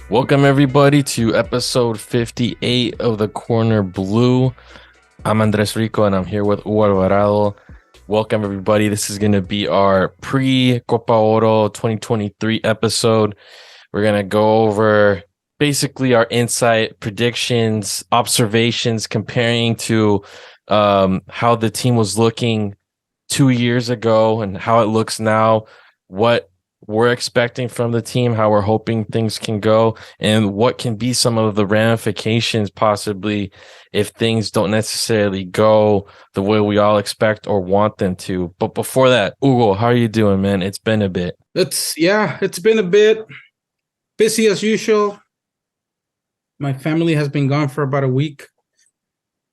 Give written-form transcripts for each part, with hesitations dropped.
Welcome everybody to episode 58 of the Corner Blue. I'm Andres Rico and I'm here with Hugo Alvarado. Welcome everybody. This is going to be our pre-Copa Oro 2023 episode. We're going to go over basically our insight, predictions, observations, comparing to how the team was looking 2 years ago and how it looks now, what we're expecting from the team, how we're hoping things can go, and what can be some of the ramifications possibly if things don't necessarily go the way we all expect or want them to. But before that, Hugo, how are you doing, man? It's been a bit. It's been a bit busy as usual. My family has been gone for about a week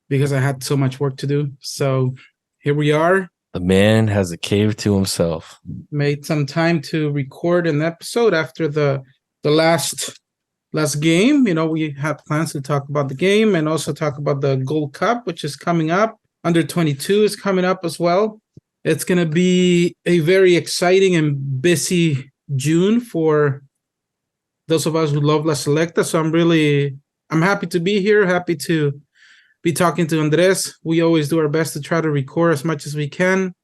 because I had so much work to do. So here we are. The man has a cave to himself. Made some time to record an episode after the last game. You know, we had plans to talk about the game and also talk about the Gold Cup, which is coming up. Under 22 is coming up as well. It's going to be a very exciting and busy June for those of us who love La Selecta. So I'm happy to be here, happy to be talking to Andres. We always do our best to try to record as much as we can.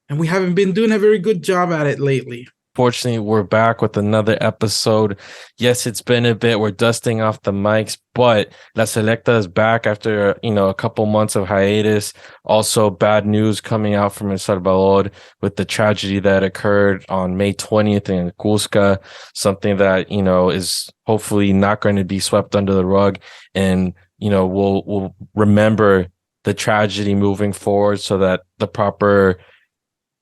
And we haven't been doing a very good job at it lately. Fortunately, we're back with another episode. Yes, it's been a bit. We're dusting off the mics, but La Selecta is back after, a couple months of hiatus. Also, bad news coming out from El Salvador with the tragedy that occurred on May 20th in Cusca, something that, is hopefully not going to be swept under the rug. And, we'll remember the tragedy moving forward so that the proper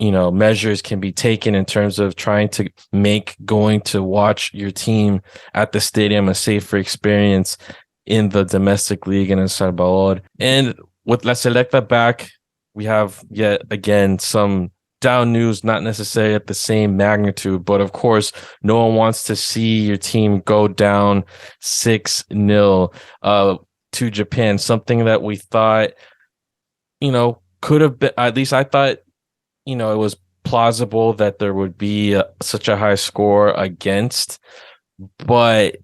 measures can be taken in terms of trying to make going to watch your team at the stadium a safer experience in the domestic league in El Salvador. And with La Selecta back, we have yet again some down news, not necessarily at the same magnitude, but of course, no one wants to see your team go down 6-0 to Japan, something that we thought, could have been, at least I thought, it was plausible that there would be such a high score against, but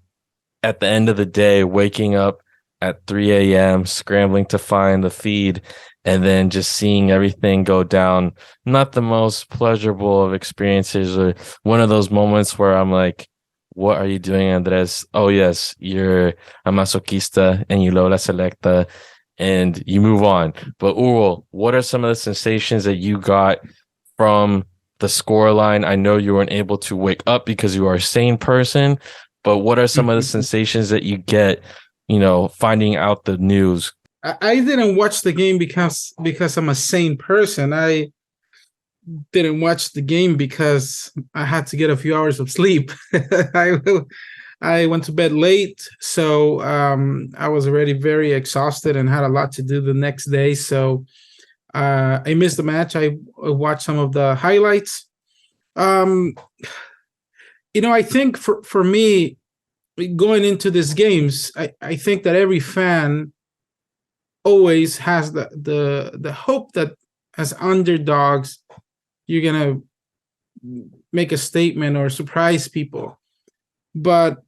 at the end of the day, waking up at 3 a.m., scrambling to find the feed, and then just seeing everything go down, not the most pleasurable of experiences, or one of those moments where I'm like, what are you doing, Andres? Oh, yes, you're a masochista and you love La Selecta, and you move on. But Uro, what are some of the sensations that you got from the scoreline? I know you weren't able to wake up because you are a sane person, but what are some of the sensations that you get, finding out the news? I didn't watch the game because I'm a sane person. I didn't watch the game because I had to get a few hours of sleep. I went to bed late, so I was already very exhausted and had a lot to do the next day. So I missed the match. I watched some of the highlights. I think for me, going into these games, I think that every fan always has the hope that as underdogs, you're gonna make a statement or surprise people. But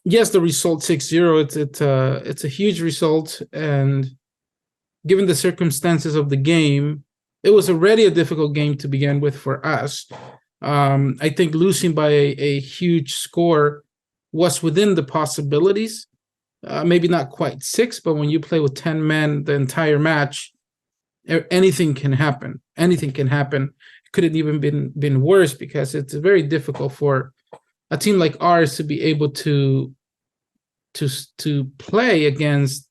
yes, the result 6-0, it's a huge result, and given the circumstances of the game, it was already a difficult game to begin with for us. I think losing by a huge score was within the possibilities. Maybe not quite 6, but when you play with 10 men the entire match, anything can happen. Anything can happen. It could have even been worse because it's very difficult for a team like ours to be able to play against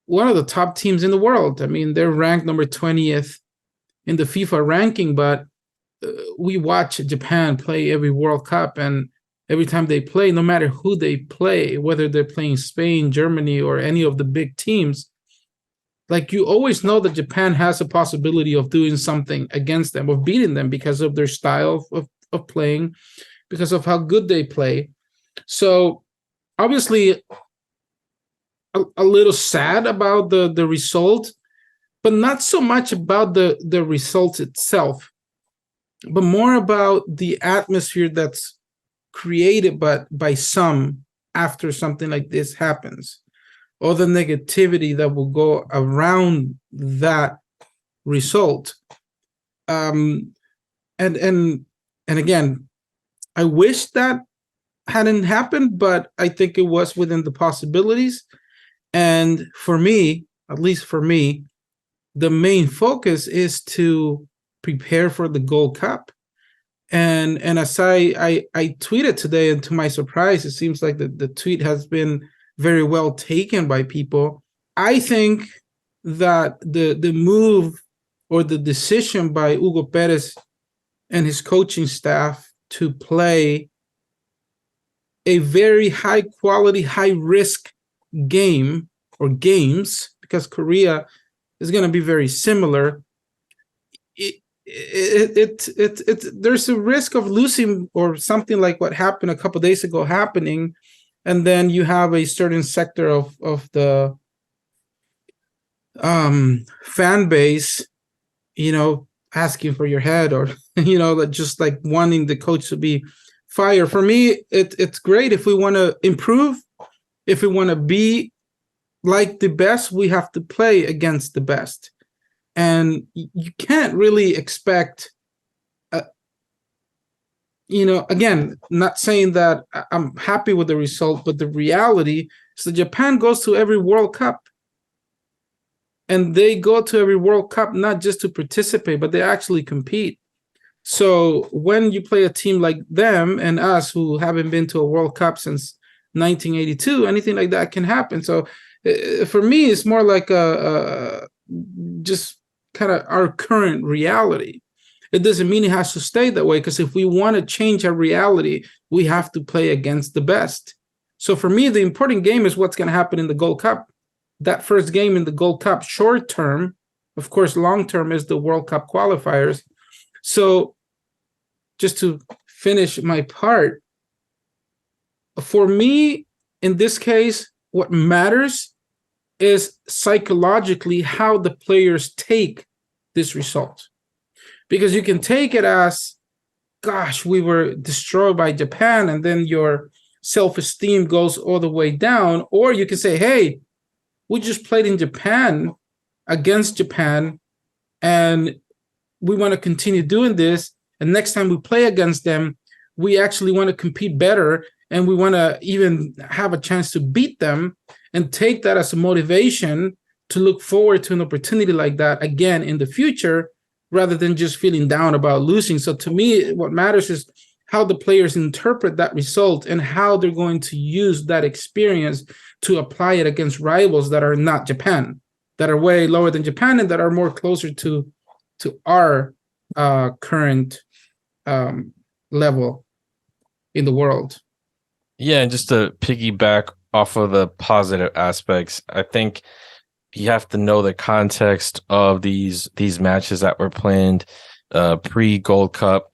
one of the top teams in the world. I mean, they're ranked number 20th in the FIFA ranking, but we watch Japan play every World Cup, and every time they play, no matter who they play, whether they're playing Spain, Germany, or any of the big teams, like, you always know that Japan has a possibility of doing something against them, of beating them, because of their style of playing, because of how good they play. So obviously a little sad about the result, but not so much about the result itself, but more about the atmosphere that's created but by some after something like this happens, all the negativity that will go around that result. And again, I wish that hadn't happened, but I think it was within the possibilities. And for me, at least for me, the main focus is to prepare for the Gold Cup. And as I tweeted today, and to my surprise, it seems like the tweet has been very well taken by people. I think that the move or the decision by Hugo Perez and his coaching staff to play a very high quality, high risk game or games, because Korea is going to be very similar. There's a risk of losing, or something like what happened a couple of days ago happening, and then you have a certain sector of the fan base, asking for your head, or just like wanting the coach to be fired. For me, it's great. If we want to improve, if we want to be like the best, we have to play against the best. And you can't really expect, again, not saying that I'm happy with the result, but the reality is that Japan goes to every World Cup. And they go to every World Cup not just to participate, but they actually compete. So when you play a team like them and us, who haven't been to a World Cup since 1982, anything like that can happen. So for me, it's more like just kind of our current reality. It doesn't mean it has to stay that way, because if we want to change our reality, we have to play against the best. So for me, the important game is what's going to happen in the Gold Cup. That first game in the Gold Cup, short term, of course, long term is the World Cup qualifiers. So just to finish my part, for me, in this case, what matters is psychologically how the players take this result. Because you can take it as, gosh, we were destroyed by Japan, and then your self-esteem goes all the way down. Or you can say, hey, we just played in Japan against Japan, and we want to continue doing this. And next time we play against them, we actually want to compete better, and we want to even have a chance to beat them, and take that as a motivation to look forward to an opportunity like that again in the future, rather than just feeling down about losing. So to me, what matters is how the players interpret that result and how they're going to use that experience to apply it against rivals that are not Japan, that are way lower than Japan, and that are more closer to our current level in the world. Yeah, and just to piggyback off of the positive aspects, I think you have to know the context of these matches that were planned pre-Gold Cup.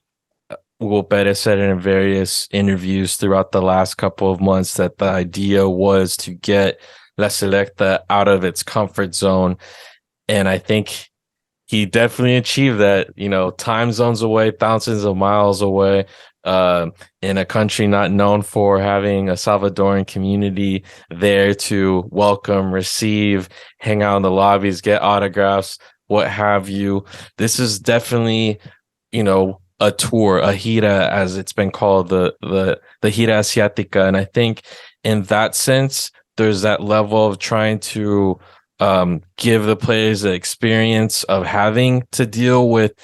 Hugo Perez said in various interviews throughout the last couple of months that the idea was to get La Selecta out of its comfort zone. And I think he definitely achieved that, time zones away, thousands of miles away, in a country not known for having a Salvadoran community there to welcome, receive, hang out in the lobbies, get autographs, what have you. This is definitely, a tour, a gira, as it's been called, the gira asiática. And I think in that sense, there's that level of trying to give the players the experience of having to deal with,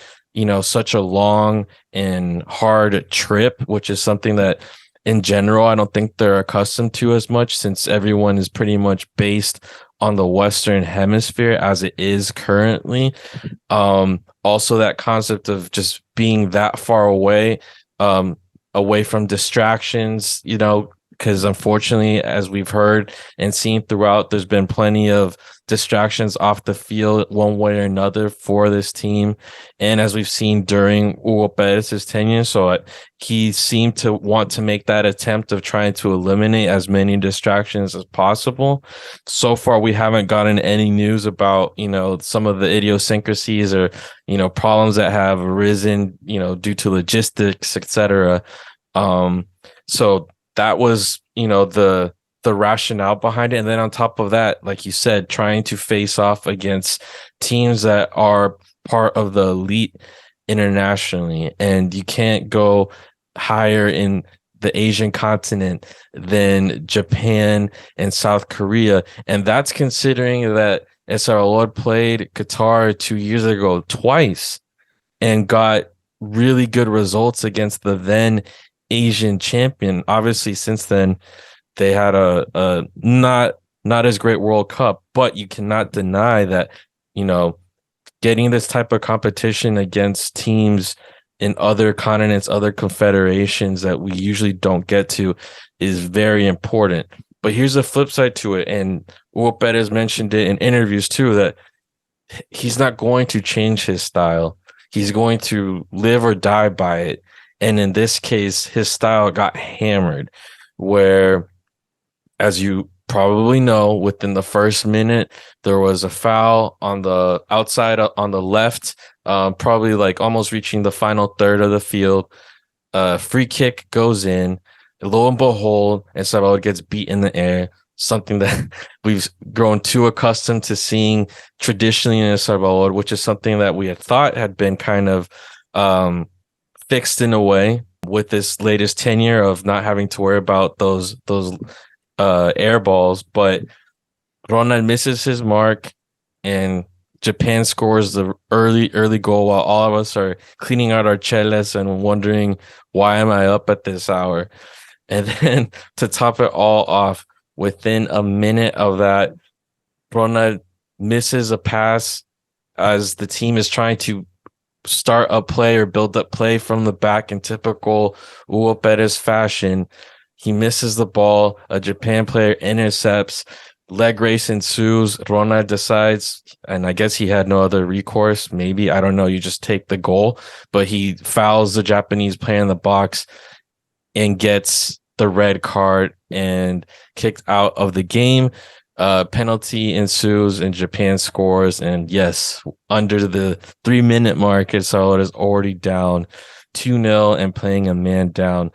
such a long and hard trip, which is something that in general, I don't think they're accustomed to as much, since everyone is pretty much based on the Western Hemisphere as it is currently. Also, that concept of just being that far away from distractions, because unfortunately, as we've heard and seen throughout, there's been plenty of distractions off the field one way or another for this team. And as we've seen during Hugo Perez's tenure, so he seemed to want to make that attempt of trying to eliminate as many distractions as possible. So far, we haven't gotten any news about, some of the idiosyncrasies or, problems that have arisen, due to logistics, etc. So that was, the rationale behind it. And then on top of that, like you said, trying to face off against teams that are part of the elite internationally. And you can't go higher in the Asian continent than Japan and South Korea. And that's considering that El Salvador played Qatar 2 years ago twice and got really good results against the then Asian champion. Obviously, since then, they had a not as great World Cup, but you cannot deny that, you know, getting this type of competition against teams in other continents, other confederations that we usually don't get to is very important. But here's the flip side to it. And Hugo Perez mentioned it in interviews too, that he's not going to change his style. He's going to live or die by it. And in this case, his style got hammered, where, as you probably know, within the first minute, there was a foul on the outside on the left, probably like almost reaching the final third of the field. Free kick goes in. Lo and behold, El Salvador gets beat in the air, something that we've grown too accustomed to seeing traditionally in El Salvador, which is something that we had thought had been kind of fixed in a way with this latest tenure of not having to worry about those air balls. But Ronald misses his mark and Japan scores the early goal while all of us are cleaning out our chelas and wondering, why am I up at this hour? And then to top it all off, within a minute of that, Ronald misses a pass as the team is trying to start a play or build up play from the back in typical Hugo Perez fashion. He misses the ball. A Japan player intercepts. Leg race ensues. Ronald decides, and I guess he had no other recourse. Maybe, I don't know. You just take the goal, but he fouls the Japanese player in the box and gets the red card and kicked out of the game. Penalty ensues and Japan scores. And yes, under the 3-minute mark, El Salvador is already down 2-0 and playing a man down.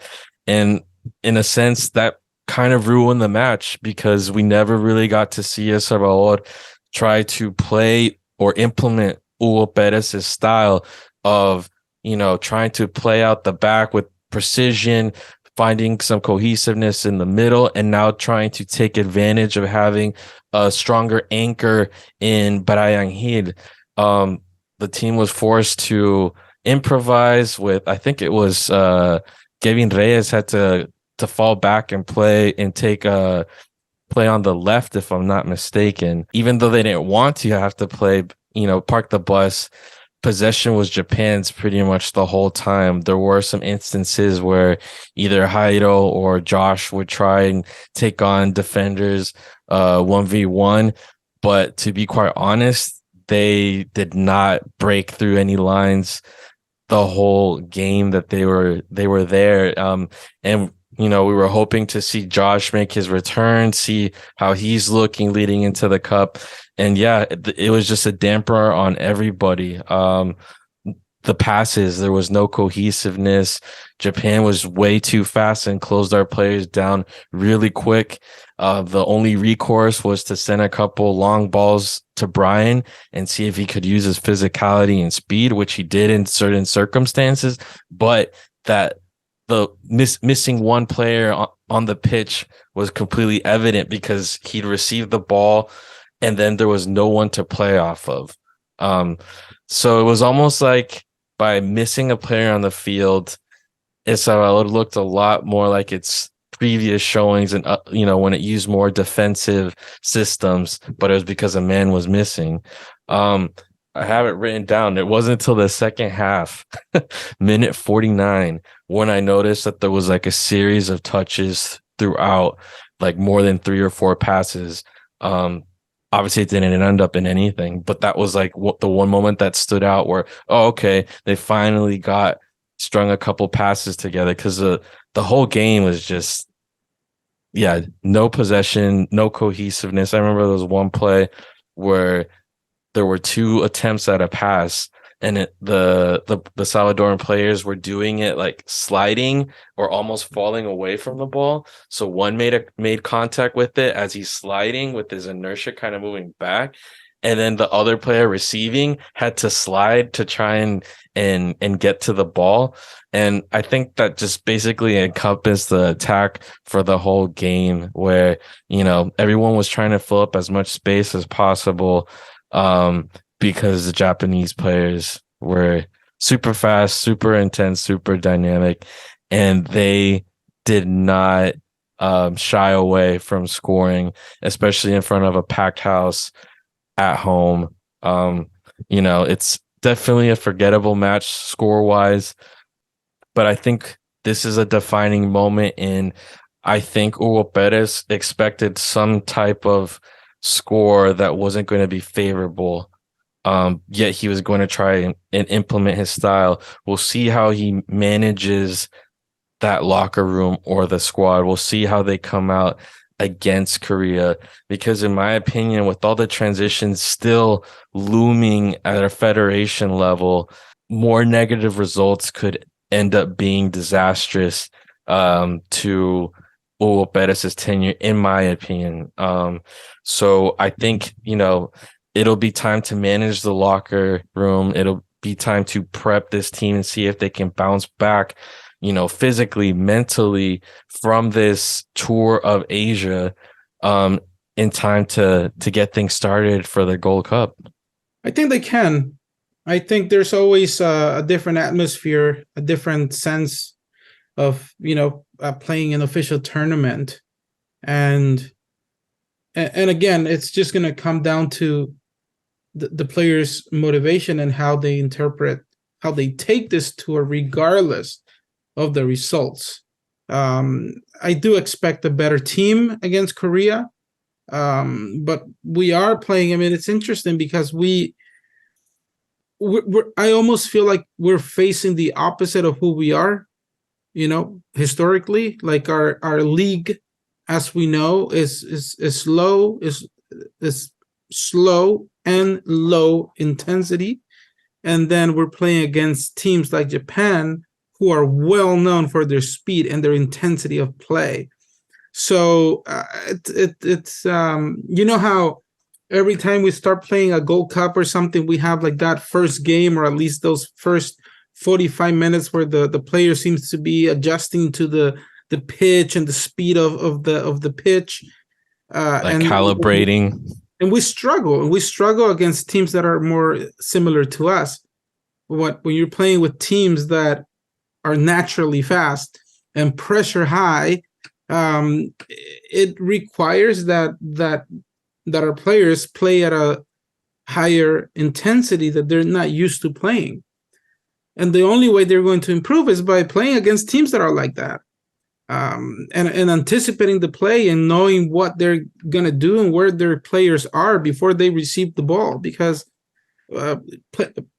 And in a sense, that kind of ruined the match because we never really got to see El Salvador try to play or implement Hugo Perez's style of, trying to play out the back with precision, finding some cohesiveness in the middle, and now trying to take advantage of having a stronger anchor in Brian Hill. The team was forced to improvise with, I think it was Kevin Reyes had to fall back and play and take a play on the left, if I'm not mistaken. Even though they didn't want to have to play, park the bus, possession was Japan's pretty much the whole time. There were some instances where either Jairo or Josh would try and take on defenders 1v1, but to be quite honest, they did not break through any lines the whole game that they were there. And we were hoping to see Josh make his return, see how he's looking leading into the cup. And yeah, it was just a damper on everybody. The passes, there was no cohesiveness. Japan was way too fast and closed our players down really quick. The only recourse was to send a couple long balls to Brian and see if he could use his physicality and speed, which he did in certain circumstances. But that the missing one player on the pitch was completely evident because he'd received the ball and then there was no one to play off of. So it was almost like by missing a player on the field, El Salvador looked a lot more like its previous showings and, when it used more defensive systems, but it was because a man was missing. I have it written down. It wasn't until the second half, minute 49, when I noticed that there was like a series of touches throughout, like more than 3 or 4 passes. Obviously, it didn't end up in anything, but that was like the one moment that stood out where, oh, okay, they finally got strung a couple passes together, because the whole game was just, yeah, no possession, no cohesiveness. I remember there was one play where there were 2 attempts at a pass and the Salvadoran players were doing it like sliding or almost falling away from the ball. So one made contact with it as he's sliding with his inertia kind of moving back, and then the other player receiving had to slide to try and get to the ball. And I think that just basically encompassed the attack for the whole game, where, everyone was trying to fill up as much space as possible, because the Japanese players were super fast, super intense, super dynamic, and they did not shy away from scoring, especially in front of a packed house at home. It's definitely a forgettable match score wise, but I think this is a defining moment I think Hugo Perez expected some type of score that wasn't going to be favorable. Yet he was going to try and implement his style. We'll see how he manages that locker room or the squad. We'll see how they come out against Korea, because in my opinion, with all the transitions still looming at a federation level, more negative results could end up being disastrous to Hugo Perez's tenure, in my opinion. So I think, it'll be time to manage the locker room. It'll be time to prep this team and see if they can bounce back, physically, mentally from this tour of Asia, in time to get things started for the Gold Cup. I think they can. I think there's always a different atmosphere, a different sense of, playing an official tournament. And again, it's just going to come down to the players' motivation and how they take this tour, regardless of the results. I do expect a better team against Korea, but we are playing. I mean, it's interesting because I almost feel like we're facing the opposite of who we are. Historically, like our league, as we know, is slow and low intensity, and then we're playing against teams like Japan, who are well known for their speed and their intensity of play. So it's how every time we start playing a Gold Cup or something, we have like that first game, or at least those first 45 minutes where the player seems to be adjusting to the pitch and the speed of the pitch, and calibrating. And we struggle against teams that are more similar to us. When you're playing with teams that are naturally fast and pressure high, it requires that our players play at a higher intensity that they're not used to playing. And the only way they're going to improve is by playing against teams that are like that. And anticipating the play and knowing what they're going to do and where their players are before they receive the ball, because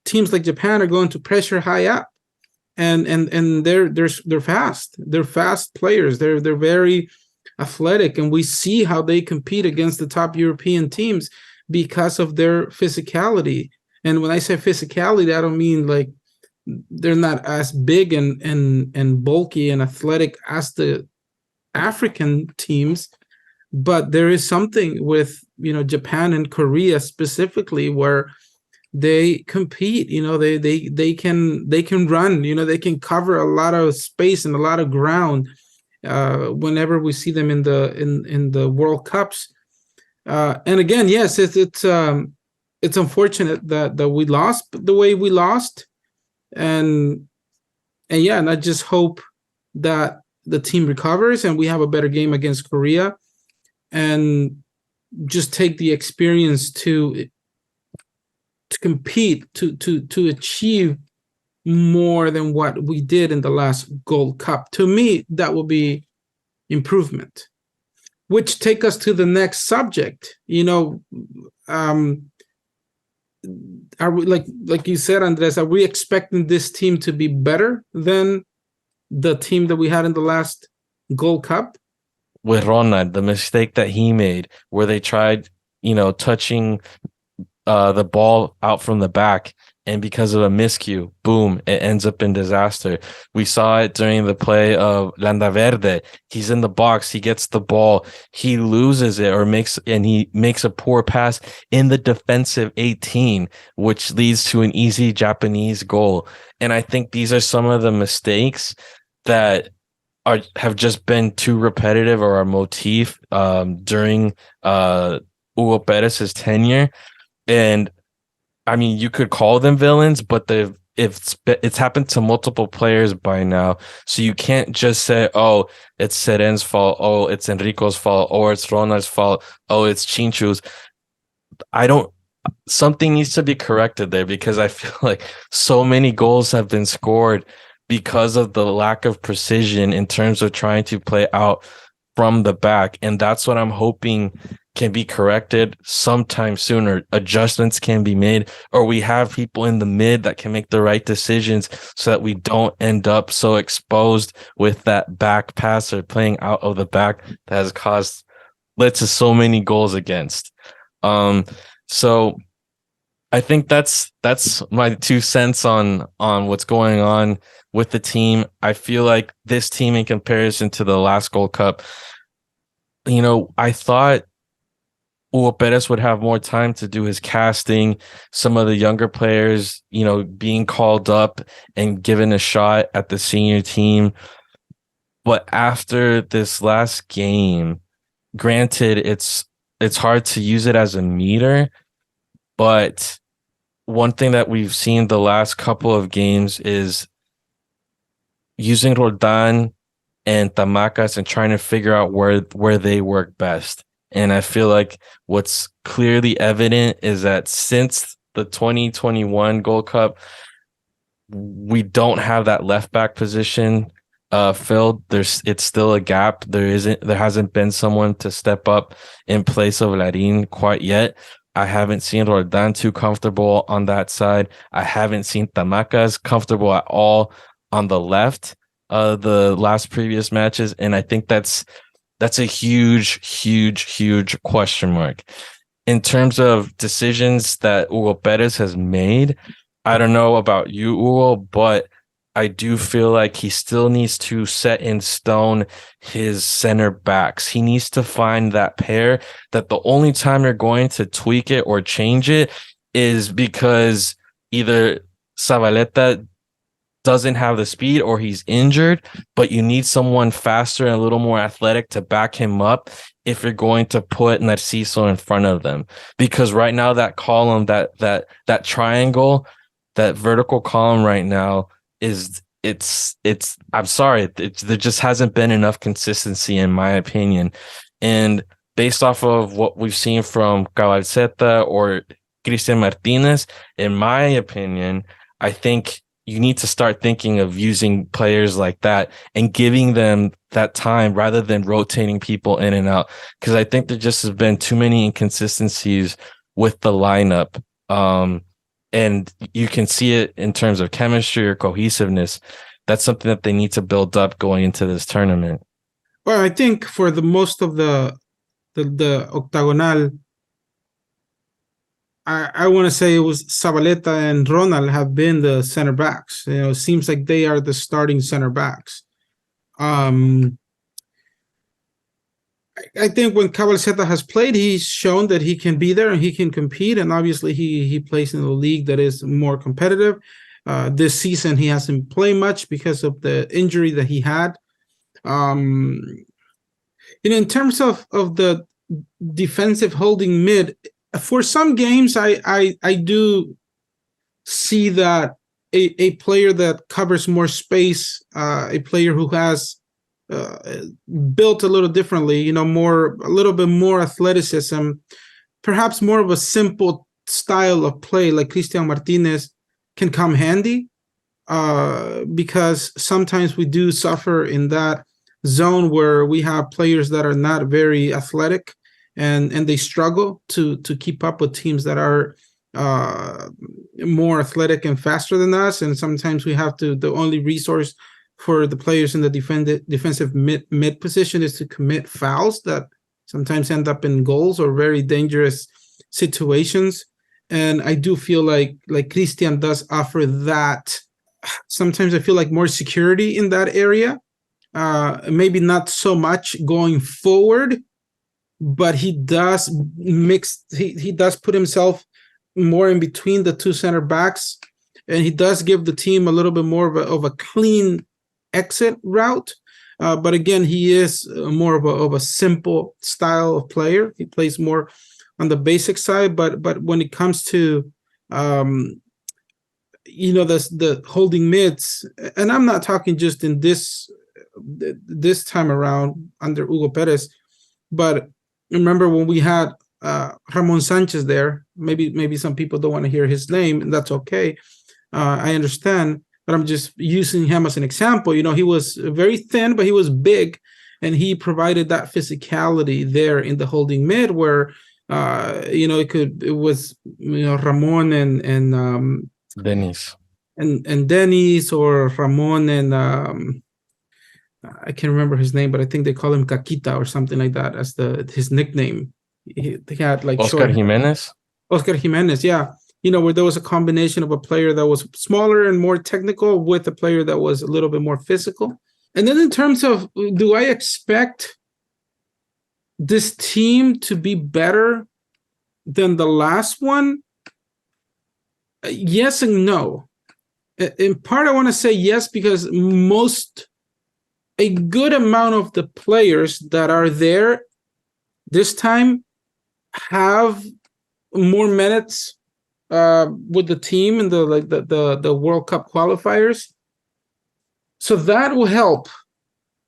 teams like Japan are going to pressure high up, and they're fast. They're fast players. They're very athletic, and we see how they compete against the top European teams because of their physicality. And when I say physicality, I don't mean like they're not as big and bulky and athletic as the African teams, but there is something with Japan and Korea specifically where they compete. They can run. They can cover a lot of space and a lot of ground. Whenever we see them in the World Cups, and again, yes, it's unfortunate that we lost the way we lost. And I just hope that the team recovers and we have a better game against Korea, and just take the experience to compete, to achieve more than what we did in the last Gold Cup. To me, that will be improvement. Which take us to the next subject. Are we, like you said, Andres, are we expecting this team to be better than the team that we had in the last Gold Cup? With Ronald, the mistake that he made, where they tried, touching the ball out from the back and because of a miscue, boom, it ends up in disaster. We saw it during the play of Landaverde. He's in the box, he gets the ball, he loses it he makes a poor pass in the defensive 18, which leads to an easy Japanese goal. And I think these are some of the mistakes that have just been too repetitive, or a motif during Hugo Perez's tenure. And I mean, you could call them villains, but it's happened to multiple players by now. So you can't just say, oh, it's Seren's fault, oh, it's Enrico's fault, or it's Ronald's fault, oh, it's Chinchu's. Something needs to be corrected there, because I feel like so many goals have been scored because of the lack of precision in terms of trying to play out from the back. And that's what I'm hoping can be corrected sometime sooner. Adjustments can be made, or we have people in the mid that can make the right decisions so that we don't end up so exposed with that back pass or playing out of the back that has led to so many goals against. So I think that's my 2 cents on what's going on with the team. I feel like this team, in comparison to the last Gold Cup, I thought Hugo Perez would have more time to do his casting, some of the younger players, being called up and given a shot at the senior team. But after this last game, granted, it's hard to use it as a meter, but one thing that we've seen the last couple of games is using Roldan and Tamacas and trying to figure out where they work best. And I feel like what's clearly evident is that since the 2021 Gold Cup, we don't have that left back position filled. It's still a gap. There hasn't been someone to step up in place of Larin quite yet. I haven't seen Roldan too comfortable on that side. I haven't seen Tamacas comfortable at all on the left the last previous matches. And I think that's a huge question mark. In terms of decisions that Hugo Perez has made, I don't know about you, Hugo, but I do feel like he still needs to set in stone his center backs. He needs to find that pair that the only time you're going to tweak it or change it is because either Zabaleta doesn't have the speed or he's injured, but you need someone faster and a little more athletic to back him up if you're going to put Narciso in front of them. Because right now that column, that triangle, that vertical column right now it's I'm sorry, there just hasn't been enough consistency in my opinion. And based off of what we've seen from Cabalceta or Cristian Martinez, in my opinion, I think you need to start thinking of using players like that and giving them that time rather than rotating people in and out. Because I think there just has been too many inconsistencies with the lineup. And you can see it in terms of chemistry or cohesiveness. That's something that they need to build up going into this tournament. Well, I think for the most of the octagonal, I want to say it was Zabaleta and Ronald have been the center backs. It seems like they are the starting center backs. I think when Cabalceta has played, he's shown that he can be there and he can compete. And obviously, he plays in a league that is more competitive. This season, he hasn't played much because of the injury that he had. In terms of the defensive holding mid, for some games, I do see that a player that covers more space, a player who has built a little differently, a little bit more athleticism, perhaps more of a simple style of play like Cristian Martinez can come handy, because sometimes we do suffer in that zone where we have players that are not very athletic and they struggle to keep up with teams that are more athletic and faster than us. And sometimes we have the only resource for the players in the defensive mid position is to commit fouls that sometimes end up in goals or very dangerous situations. And I do feel like Christian does offer that. Sometimes I feel like more security in that area. Maybe not so much going forward, but he does mix. He does put himself more in between the two center backs, and he does give the team a little bit more of a clean exit route. But again, he is more of a simple style of player. He plays more on the basic side, but when it comes to the holding mids, and I'm not talking just in this time around under Hugo Perez, but remember when we had Ramon Sanchez there. Maybe some people don't want to hear his name, and that's okay. I understand, but I'm just using him as an example. He was very thin, but he was big, and he provided that physicality there in the holding mid where it was Ramon and Dennis and Dennis, or Ramon and I can't remember his name, but I think they call him Caquita or something like that as his nickname. He had like Oscar Jimenez. Oscar Jimenez, yeah. Where there was a combination of a player that was smaller and more technical with a player that was a little bit more physical. And then in terms of, do I expect this team to be better than the last one? Yes and no. In part, I want to say yes, because a good amount of the players that are there this time have more minutes with the team in the World Cup qualifiers. So that will help.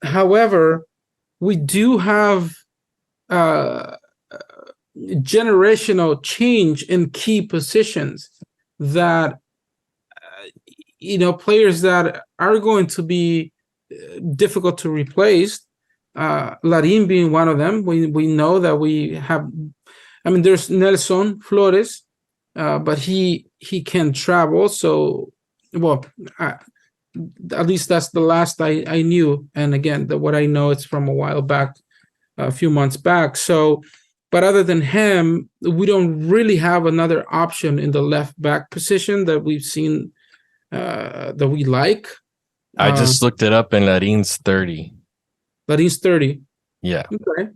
However, we do have generational change in key positions that players that are going to be difficult to replace. Larin being one of them. We know that we have. There's Nelson Flores, but he can travel. So, at least that's the last I knew. And again, what I know, it's from a while back, a few months back. So, but other than him, we don't really have another option in the left back position that we've seen that we like. I just looked it up, and Larin's 30. Larin's 30. Yeah. Okay.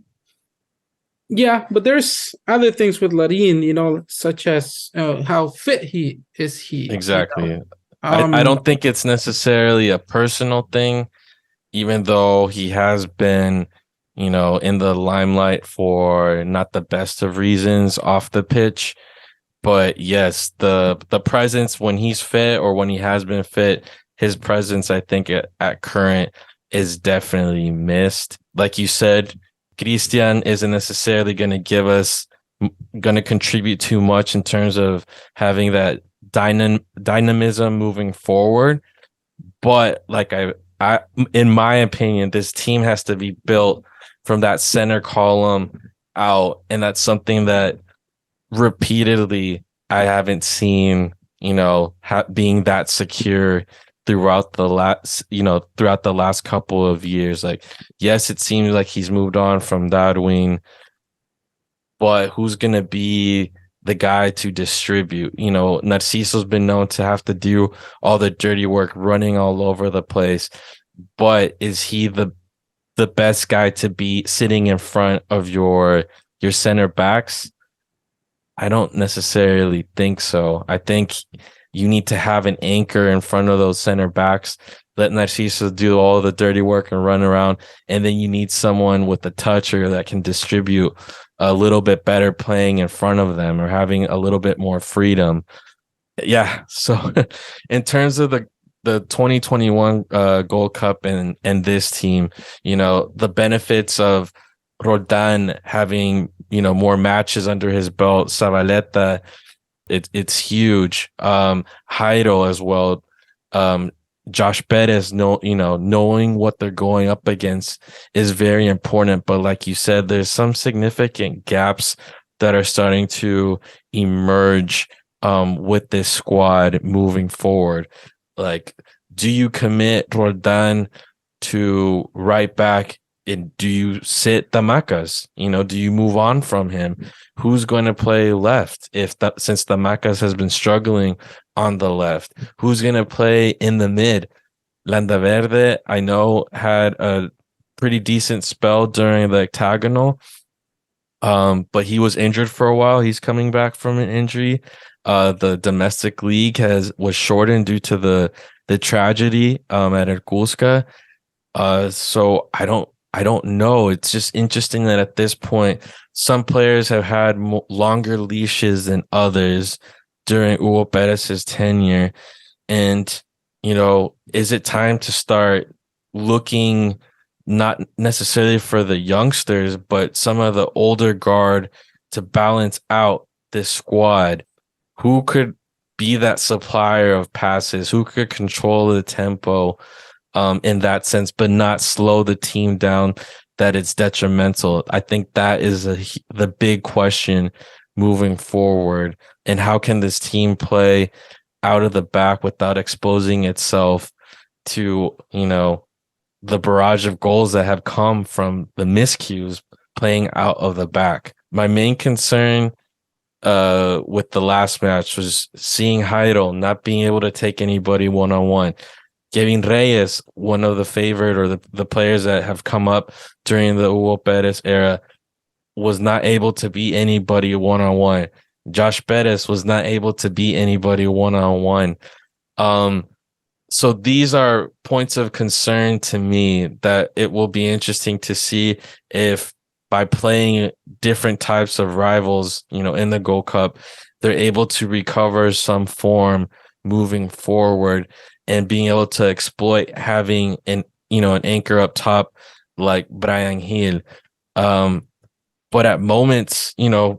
Yeah, but there's other things with Larin, such as how fit he is. Exactly. I don't think it's necessarily a personal thing, even though he has been, in the limelight for not the best of reasons off the pitch. But yes, the presence when he's fit, or when he has been fit, his presence, I think at current, is definitely missed. Like you said, Christian isn't necessarily going to contribute too much in terms of having that dynamism moving forward. But like I, in my opinion, this team has to be built from that center column out, and that's something that repeatedly I haven't seen, being that secure throughout the last couple of years. Like, yes, it seems like he's moved on from Darwin, but who's going to be the guy to distribute? Narciso's been known to have to do all the dirty work, running all over the place, but is he the best guy to be sitting in front of your center backs? I don't necessarily think so. I think you need to have an anchor in front of those center backs, let Narciso do all the dirty work and run around, and then you need someone with a toucher that can distribute a little bit better, playing in front of them or having a little bit more freedom. Yeah. So in terms of the 2021 Gold Cup and this team, the benefits of Roldan having, more matches under his belt, Zabaleta, it's huge. Jairo as well. Josh Perez, knowing what they're going up against is very important. But like you said, there's some significant gaps that are starting to emerge with this squad moving forward. Like, do you commit Roldan to right back do you sit Damacas? Do you move on from him? Who's going to play left since Damacas has been struggling on the left? Who's going to play in the mid? Landaverde, I know, had a pretty decent spell during the octagonal, but he was injured for a while. He's coming back from an injury. The domestic league was shortened due to the tragedy at Erkulska. So I don't know. It's just interesting that at this point, some players have had longer leashes than others during Hugo Perez's tenure. And, is it time to start looking not necessarily for the youngsters, but some of the older guard to balance out this squad? Who could be that supplier of passes? Who could control the tempo in that sense, but not slow the team down that it's detrimental? I think that is the big question moving forward. And how can this team play out of the back without exposing itself to, the barrage of goals that have come from the miscues playing out of the back? My main concern with the last match was seeing Jairo not being able to take anybody one-on-one. Giving Reyes, one of the favorite or the players that have come up during the Hugo Perez era, was not able to beat anybody one-on-one. Josh Perez was not able to beat anybody one-on-one. So these are points of concern to me that it will be interesting to see if by playing different types of rivals, in the Gold Cup, they're able to recover some form moving forward and being able to exploit having an anchor up top like Brian Hill. But at moments,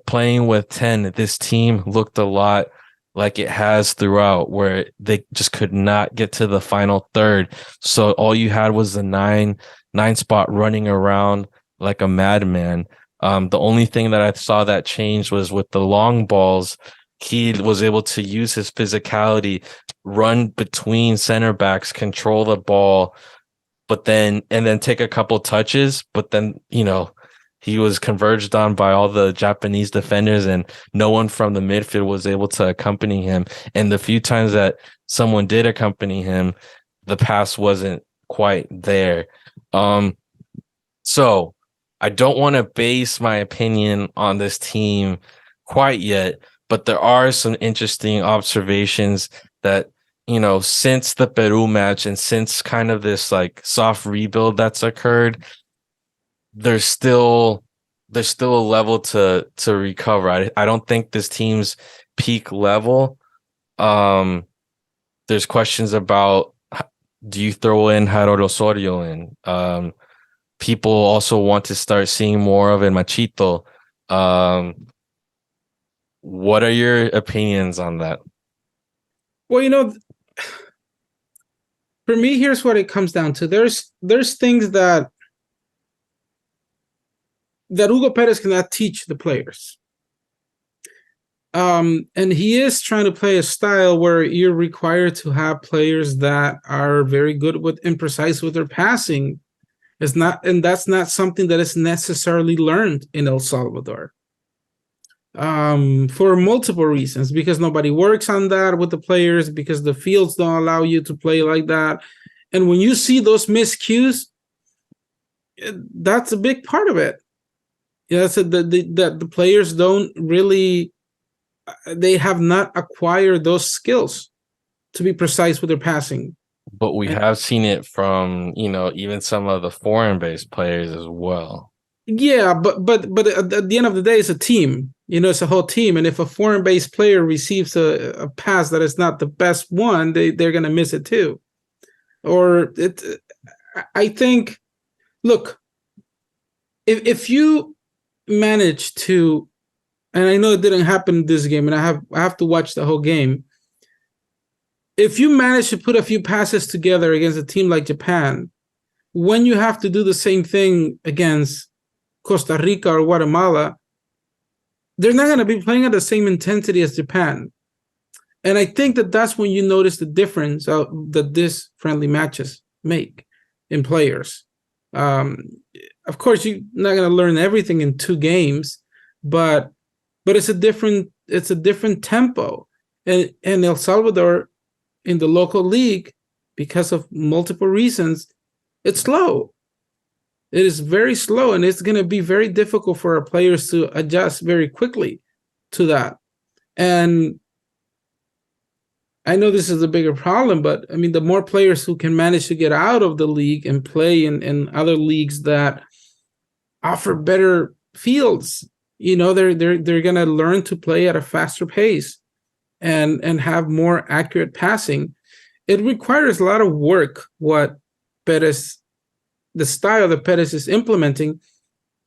playing with 10, this team looked a lot like it has throughout, where they just could not get to the final third. So all you had was the nine spot running around like a madman. The only thing that I saw that changed was with the long balls. He was able to use his physicality, run between center backs, control the ball, and then take a couple touches. But then, he was converged on by all the Japanese defenders, and no one from the midfield was able to accompany him. And the few times that someone did accompany him, the pass wasn't quite there. So I don't want to base my opinion on this team quite yet, but there are some interesting observations that, since the Peru match and since kind of this like soft rebuild that's occurred, there's still a level to recover. I don't think this team's peak level. There's questions about, do you throw in Harold Osorio in? People also want to start seeing more of it, Machito. What are your opinions on that? Well, for me, here's what it comes down to. There's things that Hugo Perez cannot teach the players. And he is trying to play a style where you're required to have players that are very good with and precise with their passing. That's not something that is necessarily learned in El Salvador. For multiple reasons, because nobody works on that with the players, because the fields don't allow you to play like that. And when you see those miscues, that's a big part of it. So the players don't really, they have not acquired those skills to be precise with their passing. But we have seen it from, even some of the foreign-based players as well. Yeah, but at the end of the day, it's a team. It's a whole team. And if a foreign-based player receives a pass that is not the best one, they're going to miss it too. I think, look, if you manage to, and I know it didn't happen this game, and I have to watch the whole game. If you manage to put a few passes together against a team like Japan, when you have to do the same thing against Costa Rica or Guatemala, they're not going to be playing at the same intensity as Japan. And I think that's when you notice the difference that this friendly matches make in players. of course, you're not going to learn everything in 2 games, but it's a different tempo. And El Salvador in the local league, because of multiple reasons, it's slow. It is very slow, and it's going to be very difficult for our players to adjust very quickly to that. And I know this is a bigger problem, but I mean, the more players who can manage to get out of the league and play in other leagues that offer better fields, they're going to learn to play at a faster pace and have more accurate passing. It requires a lot of work, the style that Perez is implementing,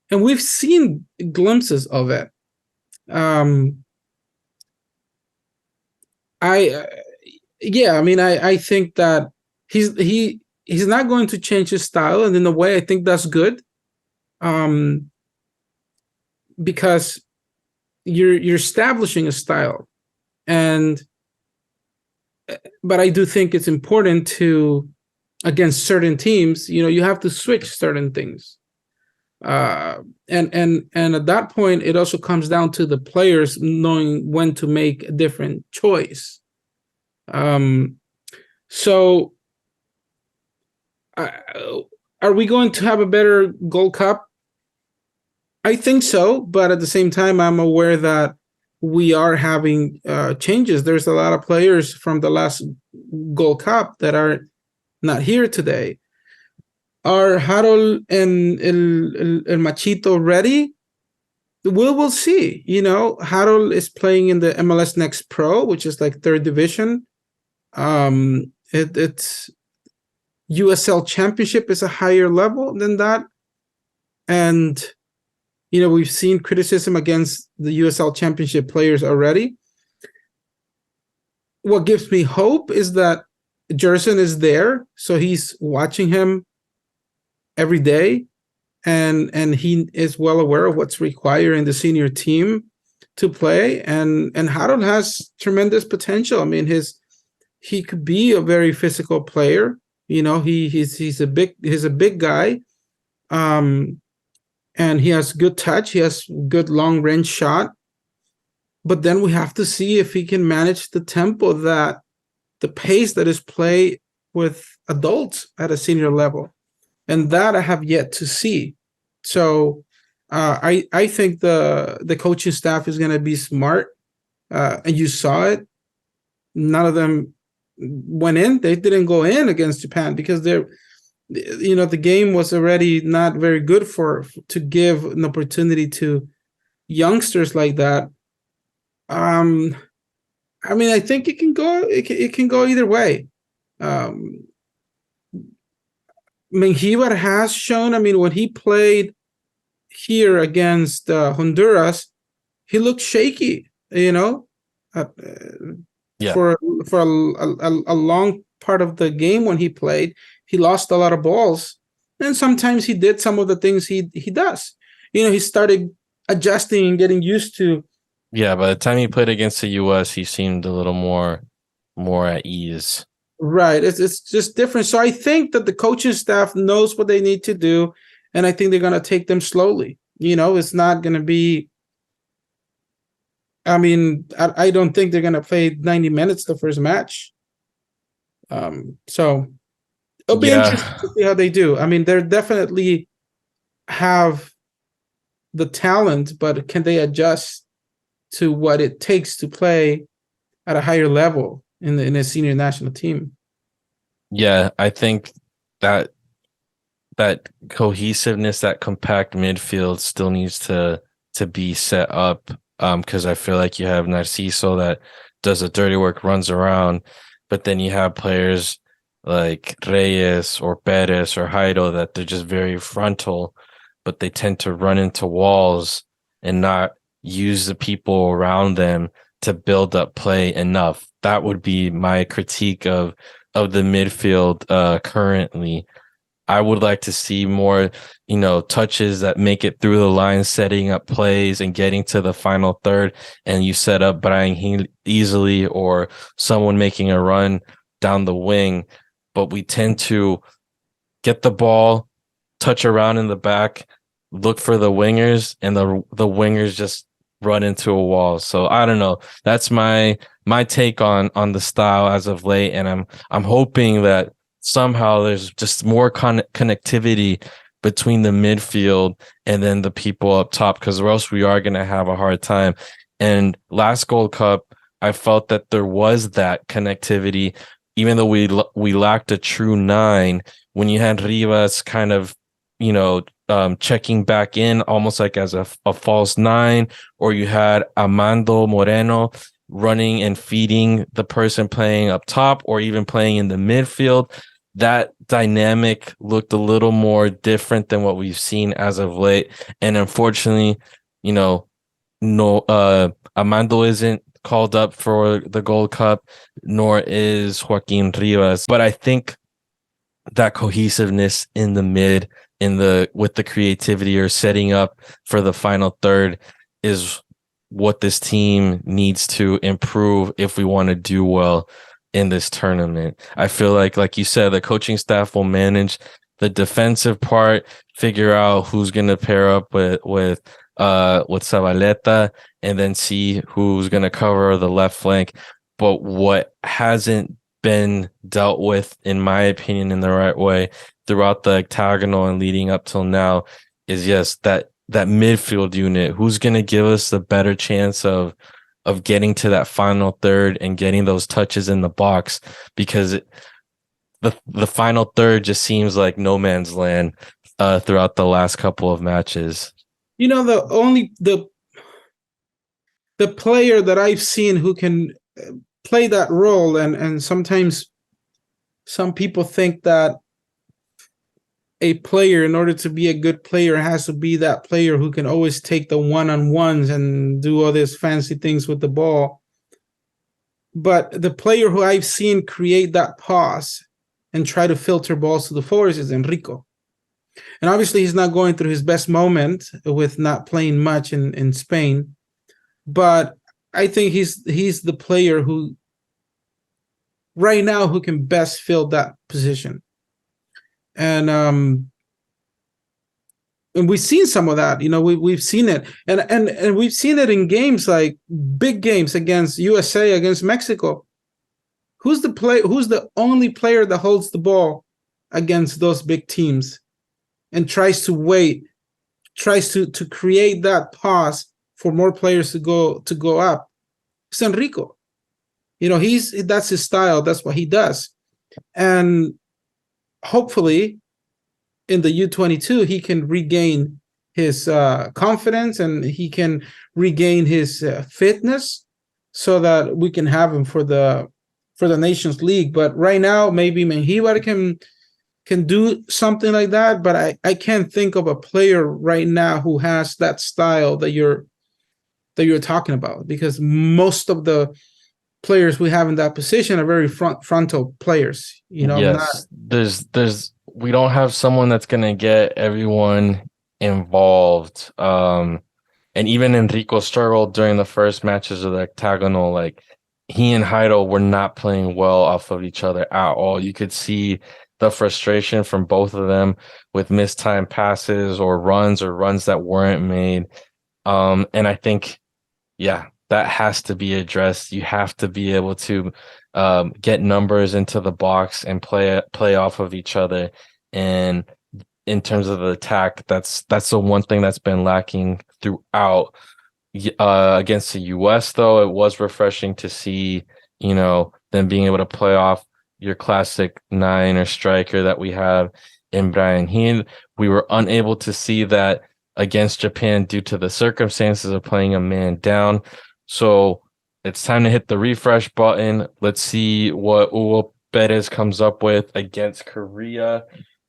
and we've seen glimpses of it. I think that he's not going to change his style, and in a way, I think that's good. Because you're establishing a style, but I do think it's important to, against certain teams, you have to switch certain things. And at that point, it also comes down to the players knowing when to make a different choice. So are we going to have a better Gold Cup? I think so, but at the same time, I'm aware that we are having changes. There's a lot of players from the last Gold Cup that are not here today. Are Harold and El Machito ready? We'll see. Harold is playing in the MLS Next Pro, which is like third division. It's USL Championship is a higher level than that. And, we've seen criticism against the USL Championship players already. What gives me hope is that Jerson is there, so he's watching him every day, and he is well aware of what's required in the senior team to play. And Harold has tremendous potential. I mean, he could be a very physical player. He's a big guy, and he has good touch. He has good long range shot. But then we have to see if he can manage the tempo, the pace that is played with adults at a senior level. And that I have yet to see. So I think the coaching staff is going to be smart. And you saw it. None of them went in. They didn't go in against Japan because the game was already not very good to give an opportunity to youngsters like that. I think it can go. It can go either way. Mengíbar has shown. When he played here against Honduras, he looked shaky. For a long part of the game when he played, he lost a lot of balls, and sometimes he did some of the things he does. He started adjusting and getting used to. Yeah, by the time he played against the U.S., he seemed a little more at ease. Right. It's just different. So I think that the coaching staff knows what they need to do, and I think they're going to take them slowly. It's not going to be. I don't think they're going to play 90 minutes the first match. So it'll be interesting to see how they do. They definitely have the talent, but can they adjust to what it takes to play at a higher level in a senior national team? Yeah, I think that cohesiveness, that compact midfield still needs to be set up. Because I feel like you have Narciso that does the dirty work, runs around, but then you have players like Reyes or Perez or Jairo that they're just very frontal, but they tend to run into walls and not use the people around them to build up play enough. That would be my critique of the midfield currently. I would like to see more, touches that make it through the line, setting up plays and getting to the final third. And you set up Brian easily or someone making a run down the wing. But we tend to get the ball, touch around in the back, look for the wingers, and the wingers just run into a wall. So I don't know. That's my take on the style as of late, and I'm hoping that somehow there's just more connectivity between the midfield and then the people up top, because or else we are going to have a hard time. And last Gold Cup, I felt that there was that connectivity, even though we lacked a true nine. When you had Rivas kind of, checking back in almost like as a false nine, or you had Armando Moreno running and feeding the person playing up top or even playing in the midfield, that dynamic looked a little more different than what we've seen as of late. And unfortunately, Armando isn't called up for the Gold Cup, nor is Joaquin Rivas. But I think that cohesiveness in the mid, with the creativity or setting up for the final third, is what this team needs to improve if we want to do well in this tournament. I feel like you said, the coaching staff will manage the defensive part, figure out who's going to pair up with Zabaleta, and then see who's going to cover the left flank. But what hasn't been dealt with, in my opinion, in the right way throughout the octagonal and leading up till now is, yes, that midfield unit. Who's going to give us the better chance of getting to that final third and getting those touches in the box? Because the final third just seems like no man's land throughout the last couple of matches. The player that I've seen who can play that role, and sometimes some people think that a player, in order to be a good player, has to be that player who can always take the one-on-ones and do all these fancy things with the ball. But the player who I've seen create that pause and try to filter balls to the forwards is Enrico. And obviously he's not going through his best moment with not playing much in Spain. But I think he's the player who right now who can best fill that position. And we've seen some of that. We've seen it, and we've seen it in games, like big games against USA, against Mexico. Who's the only player that holds the ball against those big teams and tries to wait, tries to create that pause for more players to go up? It's Enrico. That's his style. That's what he does. And hopefully in the U22, he can regain his confidence, and he can regain his fitness, so that we can have him for the Nations League. But right now, maybe Mengíbar can do something like that. But I can't think of a player right now who has that style that you're talking about, because most of the players we have in that position are very frontal players. Yes, there's we don't have someone that's gonna get everyone involved. And even Enrico struggled during the first matches of the octagonal. Like, he and Heido were not playing well off of each other at all. You could see the frustration from both of them with mistimed passes or runs that weren't made. And I think, that has to be addressed. You have to be able to get numbers into the box and play off of each other. And in terms of the attack, that's the one thing that's been lacking throughout. Against the US, though, it was refreshing to see, them being able to play off your classic nine or striker that we have in Brian Heen. We were unable to see that against Japan due to the circumstances of playing a man down. So it's time to hit the refresh button. Let's see what Hugo Perez comes up with against Korea.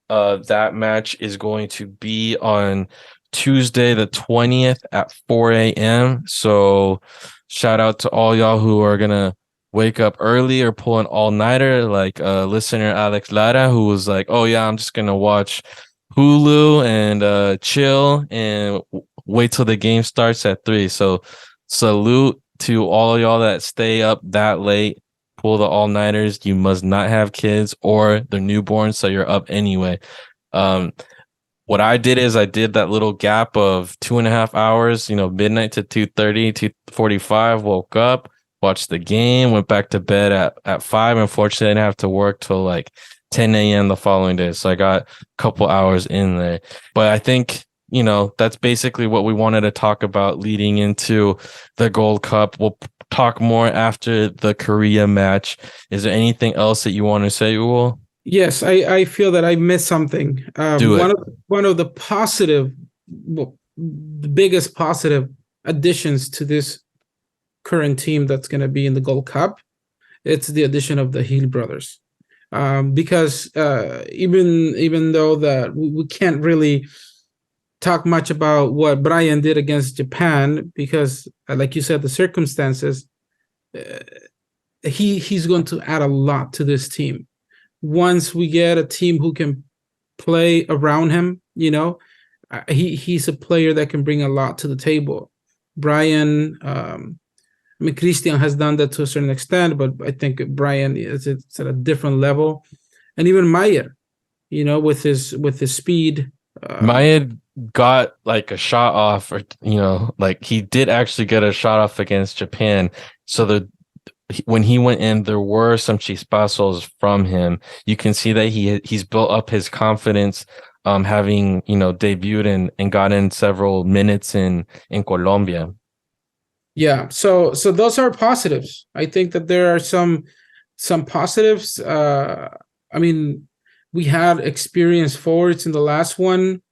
That match is going to be on Tuesday the 20th at 4 a.m. So shout out to all y'all who are going to wake up early or pull an all-nighter, like listener Alex Lara, who was like, oh yeah, I'm just going to watch Hulu and chill and wait till the game starts at 3. So salute to all y'all that stay up that late, pull the all-nighters. You must not have kids or they're newborn, so you're up anyway. what I did is I did that little gap of 2.5 hours, midnight to 2:30, 2:45, woke up, watched the game, went back to bed at 5. Unfortunately, I didn't have to work till like 10 a.m. the following day. So I got a couple hours in there. But I think, that's basically what we wanted to talk about leading into the Gold Cup. We'll talk more after the Korea match. Is there anything else that you want to say, Uwe? Yes, I feel that I missed something. Do it. One of the positive, well, the biggest positive additions to this current team that's going to be in the Gold Cup, it's the addition of the Heel brothers. Because even though that we can't really talk much about what Brian did against Japan, because like you said, the circumstances, he's going to add a lot to this team. Once we get a team who can play around him, he's a player that can bring a lot to the table. Brian, Christian has done that to a certain extent, but I think Brian is at a different level. And even Mayer, with his speed. Mayer got like a shot off, or like he did actually get a shot off against Japan. So when he went in, there were some chispazos from him. You can see that he's built up his confidence, having debuted and got in several minutes in Colombia. Yeah, so those are positives. I think that there are some positives. We had experienced forwards in the last one,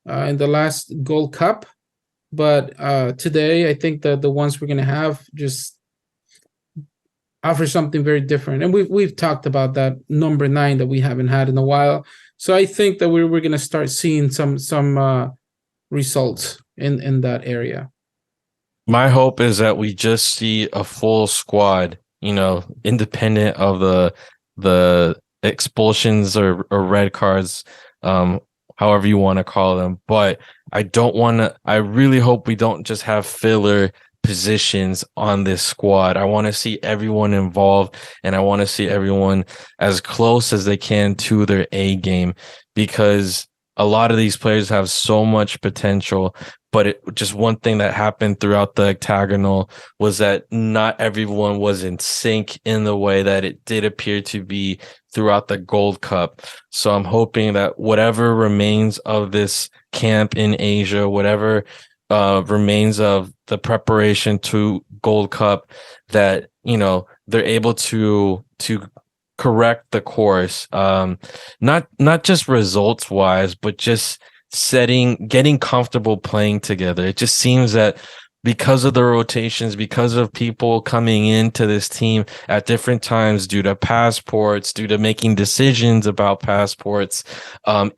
in the last Gold Cup, but today I think that the ones we're gonna have just offer something very different. And we've talked about that number 9 that we haven't had in a while. So I think that we're gonna start seeing some results in that area. My hope is that we just see a full squad, independent of the expulsions or red cards, however you want to call them. But I really hope we don't just have filler positions on this squad. I want to see everyone involved, and I want to see everyone as close as they can to their A game, because a lot of these players have so much potential. But just one thing that happened throughout the octagonal was that not everyone was in sync in the way that it did appear to be throughout the Gold Cup. So I'm hoping that whatever remains of this camp in Asia, whatever remains of the preparation to Gold Cup, that they're able to correct the course, not just results wise, but just getting comfortable playing together. It just seems that because of the rotations, because of people coming into this team at different times due to passports, due to making decisions about passports,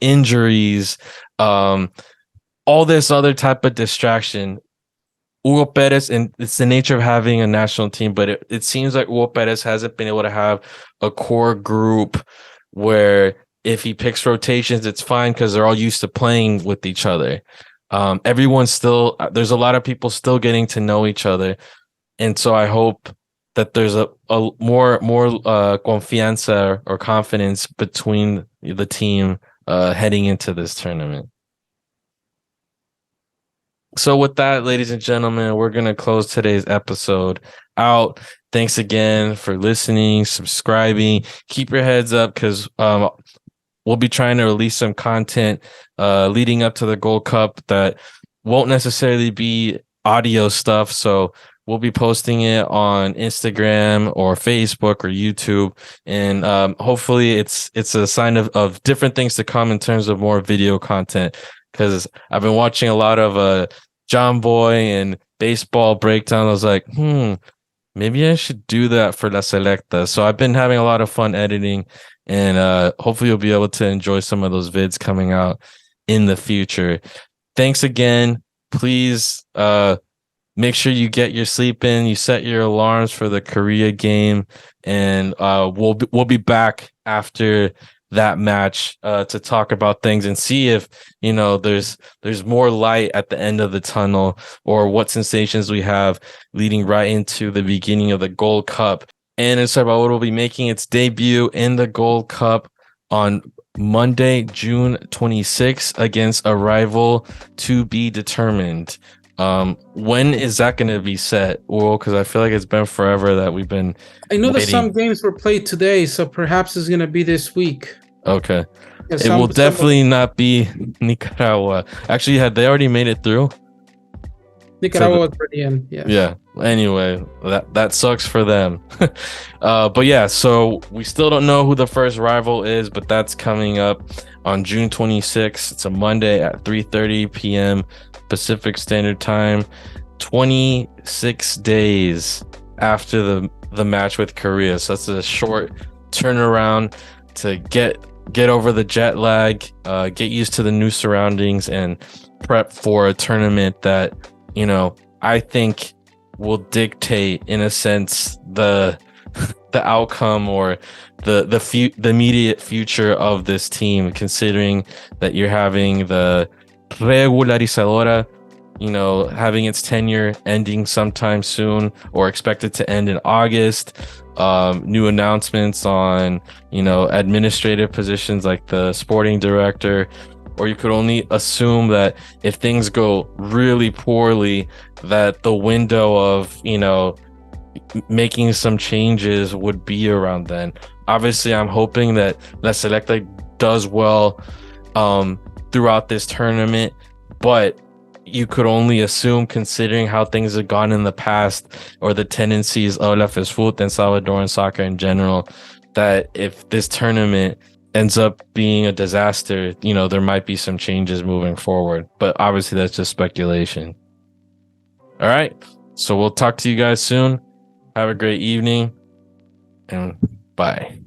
injuries, all this other type of distraction, Hugo Perez, and it's the nature of having a national team, but it seems like Hugo Perez hasn't been able to have a core group where if he picks rotations, it's fine because they're all used to playing with each other. There's a lot of people still getting to know each other. And so I hope that there's a more confianza or confidence between the team heading into this tournament. So with that, ladies and gentlemen, we're going to close today's episode out. Thanks again for listening, subscribing. Keep your heads up, because we'll be trying to release some content leading up to the Gold Cup that won't necessarily be audio stuff. So we'll be posting it on Instagram or Facebook or YouTube. And hopefully it's a sign of different things to come in terms of more video content, because I've been watching a lot of John Boy and baseball breakdown. I was like, maybe I should do that for La Selecta. So I've been having a lot of fun editing, and hopefully you'll be able to enjoy some of those vids coming out in the future. Thanks again. Please make sure you get your sleep in, you set your alarms for the Korea game, and we'll be back after that match to talk about things and see if there's more light at the end of the tunnel, or what sensations we have leading right into the beginning of the Gold Cup. And El Salvador will be making its debut in the Gold Cup on Monday, June 26th against a rival to be determined. When is that going to be set? Well, because I feel like it's been forever that we've been I know that waiting. some games were played today, so perhaps it's gonna be this week. Okay. Yeah, It will definitely not be Nicaragua. Actually, had they already made it through? Nicaragua was pretty in, yes. Yeah. Anyway, that sucks for them. But yeah, so we still don't know who the first rival is, but that's coming up on June 26th. It's a Monday at 3:30 p.m. Pacific Standard Time. 26 days after the match with Korea. So that's a short turnaround to get over the jet lag, get used to the new surroundings, and prep for a tournament that, you know, I think will dictate, in a sense, the outcome or the immediate future of this team, considering that you're having the regularizadora, you know, having its tenure ending sometime soon or expected to end in August. New announcements on, you know, administrative positions like the sporting director, or you could only assume that if things go really poorly, that the window of, you know, making some changes would be around then. Obviously, I'm hoping that La Selecta does well throughout this tournament, but you could only assume, considering how things have gone in the past or the tendencies of La FESFUT and Salvadoran soccer in general, that if this tournament ends up being a disaster, you know, there might be some changes moving forward. But obviously, that's just speculation. All right. So we'll talk to you guys soon. Have a great evening and bye.